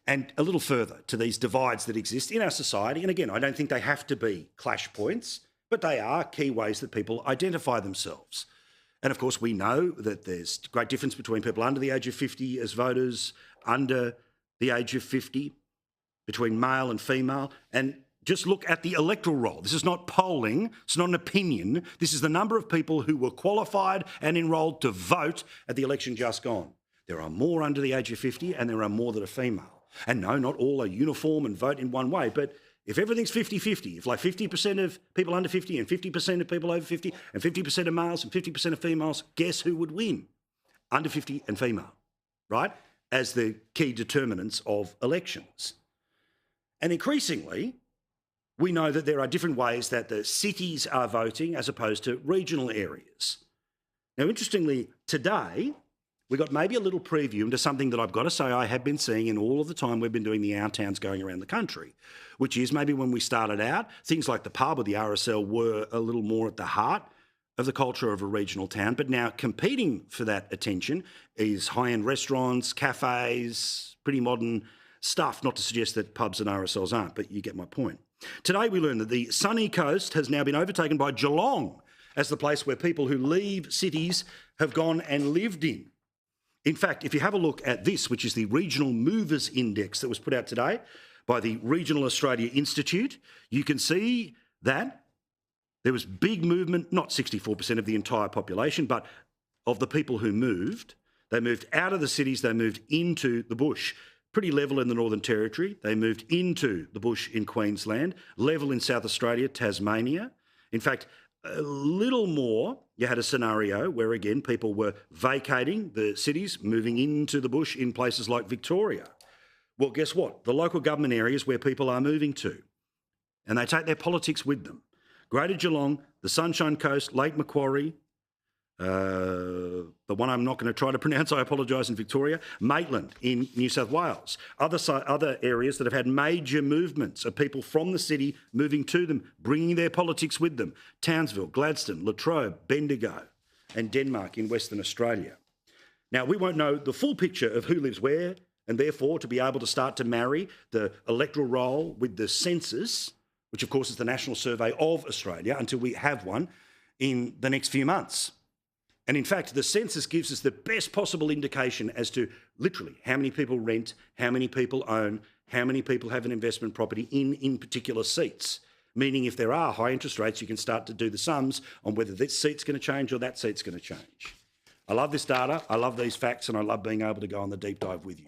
And a little further to these divides that exist in our society. And again, I don't think they have to be clash points, but they are key ways that people identify themselves. And of course, we know that there's great difference between people under the age of 50 as voters, under the age of 50, between male and female. And just look at the electoral roll. This is not polling. It's not an opinion. This is the number of people who were qualified and enrolled to vote at the election just gone. There are more under the age of 50 and there are more that are female. And no, not all are uniform and vote in one way, but if everything's 50-50, if like 50% of people under 50 and 50% of people over 50 and 50% of males and 50% of females, guess who would win? Under 50 and female, right? As the key determinants of elections. And increasingly, we know that there are different ways that the cities are voting as opposed to regional areas. Now, interestingly, today, we got maybe a little preview into something that I've got to say I have been seeing in all of the time we've been doing the Outtowns going around the country, which is maybe when we started out, things like the pub or the RSL were a little more at the heart of the culture of a regional town, but now competing for that attention is high-end restaurants, cafes, pretty modern stuff, not to suggest that pubs and RSLs aren't, but you get my point. Today we learned that the sunny coast has now been overtaken by Geelong as the place where people who leave cities have gone and lived in. In fact, if you have a look at this, which is the Regional Movers Index that was put out today by the Regional Australia Institute, you can see that there was big movement, not 64% of the entire population, but of the people who moved. They moved out of the cities, they moved into the bush. Pretty level in the Northern Territory. They moved into the bush in Queensland, level in South Australia, Tasmania. In fact, a little more, you had a scenario where, again, people were vacating the cities, moving into the bush in places like Victoria. Well, guess what? The local government areas where people are moving to, and they take their politics with them. Greater Geelong, the Sunshine Coast, Lake Macquarie, the one I'm not going to try to pronounce, I apologise, in Victoria, Maitland in New South Wales. Other areas that have had major movements of people from the city moving to them, bringing their politics with them. Townsville, Gladstone, Latrobe, Bendigo and Denmark in Western Australia. Now, we won't know the full picture of who lives where, and therefore to be able to start to marry the electoral roll with the census, which of course is the national survey of Australia, until we have one in the next few months. And in fact, the census gives us the best possible indication as to literally how many people rent, how many people own, how many people have an investment property in particular seats. Meaning if there are high interest rates, you can start to do the sums on whether this seat's going to change or that seat's going to change. I love this data, I love these facts, and I love being able to go on the deep dive with you.